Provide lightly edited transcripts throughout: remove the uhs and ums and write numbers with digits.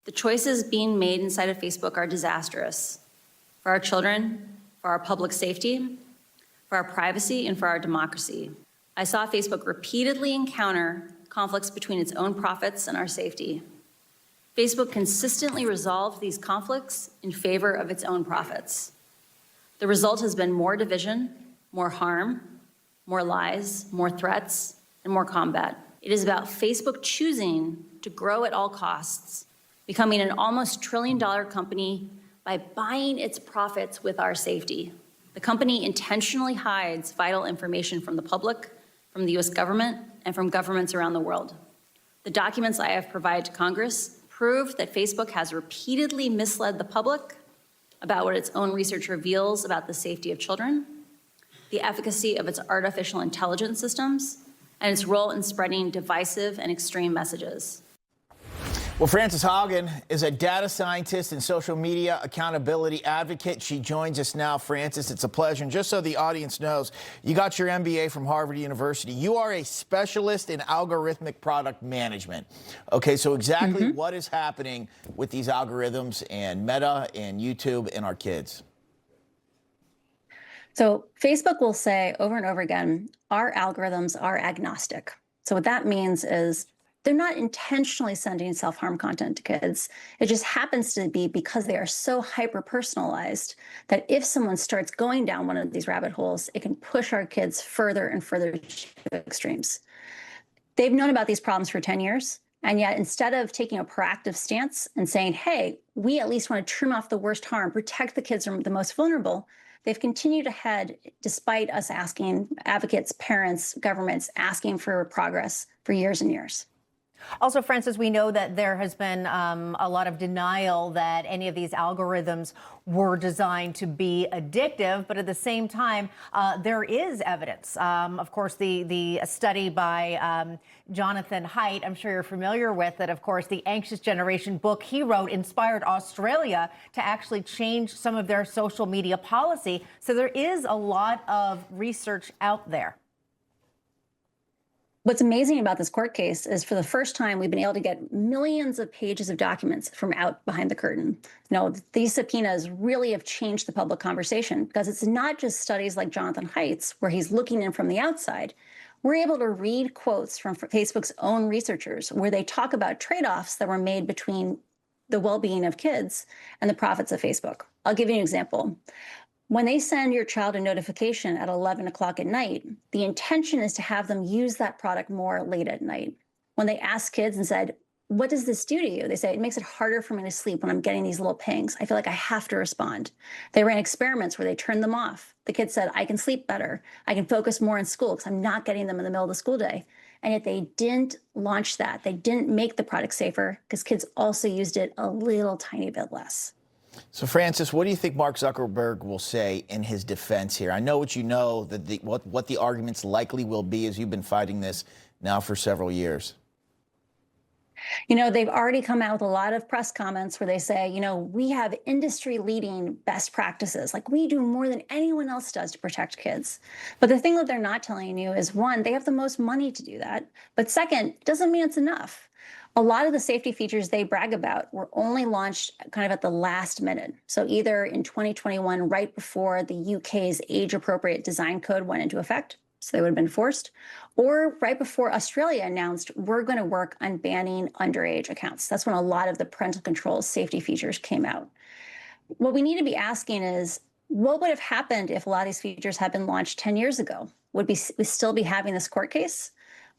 The choices being made inside of Facebook are disastrous for our children, for our public safety, for our privacy, and for our democracy. I saw Facebook repeatedly encounter conflicts between its own profits and our safety. Facebook consistently resolved these conflicts in favor of its own profits. The result has been more division, more harm, more lies, more threats, and more combat. It is about Facebook choosing to grow at all costs, becoming an almost $1 trillion company by buying its profits with our safety. The company intentionally hides vital information from the public, from the US government, and from governments around the world. The documents I have provided to Congress prove that Facebook has repeatedly misled the public about what its own research reveals about the safety of children, the efficacy of its artificial intelligence systems, and its role in spreading divisive and extreme messages. Well, Frances Haugen is a data scientist and social media accountability advocate. She joins us now. Frances, it's a pleasure. And just so the audience knows, you got your MBA from Harvard University. You are a specialist in algorithmic product management. Okay, so exactly what is happening with these algorithms and Meta and YouTube and our kids? So Facebook will say over and over again, our algorithms are agnostic. So what that means is they're not intentionally sending self-harm content to kids. It just happens to be because they are so hyper-personalized that if someone starts going down one of these rabbit holes, it can push our kids further and further to extremes. They've known about these problems for 10 years. And yet, instead of taking a proactive stance and saying, hey, we at least want to trim off the worst harm, protect the kids from the most vulnerable, they've continued ahead despite us asking, advocates, parents, governments, asking for progress for years and years. Also, Frances, we know that there has been a lot of denial that any of these algorithms were designed to be addictive, but at the same time, there is evidence. Of course, the study by Jonathan Haidt, I'm sure you're familiar with, that, of course, the Anxious Generation book he wrote inspired Australia to actually change some of their social media policy. So there is a lot of research out there. What's amazing about this court case is for the first time, we've been able to get millions of pages of documents from out behind the curtain. You know, these subpoenas really have changed the public conversation because it's not just studies like Jonathan Haidt's where he's looking in from the outside. We're able to read quotes from Facebook's own researchers where they talk about trade-offs that were made between the well-being of kids and the profits of Facebook. I'll give you an example. When they send your child a notification at 11 o'clock at night, the intention is to have them use that product more late at night. When they ask kids and said, what does this do to you? They say, it makes it harder for me to sleep when I'm getting these little pings. I feel like I have to respond. They ran experiments where they turned them off. The kids said, I can sleep better. I can focus more in school because I'm not getting them in the middle of the school day. And yet they didn't launch that. They didn't make the product safer because kids also used it a little tiny bit less. So, Frances, what do you think Mark Zuckerberg will say in his defense here? I know what you know, that what the arguments likely will be as you've been fighting this now for several years. You know, they've already come out with a lot of press comments where they say, you know, we have industry-leading best practices. Like, we do more than anyone else does to protect kids. But the thing that they're not telling you is, one, they have the most money to do that. But second, doesn't mean it's enough. A lot of the safety features they brag about were only launched kind of at the last minute. So either in 2021, right before the UK's age-appropriate design code went into effect, so they would have been forced, or right before Australia announced, we're going to work on banning underage accounts. That's when a lot of the parental control safety features came out. What we need to be asking is, what would have happened if a lot of these features had been launched 10 years ago? Would we still be having this court case?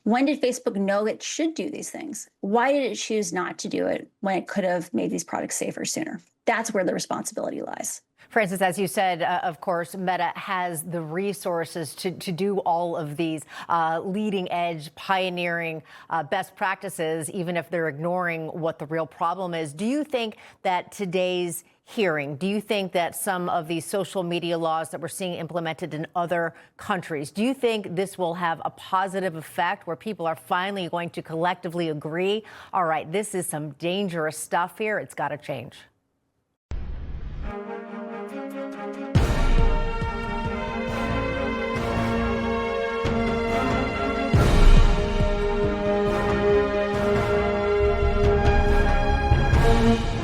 When did Facebook know it should do these things? Why did it choose not to do it when it could have made these products safer sooner? That's where the responsibility lies. Frances, as you said, of course, Meta has the resources to do all of these leading edge, pioneering best practices, even if they're ignoring what the real problem is. Do you think that today's hearing, do you think that some of these social media laws that we're seeing implemented in other countries, do you think this will have a positive effect where people are finally going to collectively agree, all right, this is some dangerous stuff here, it's got to change? Bye.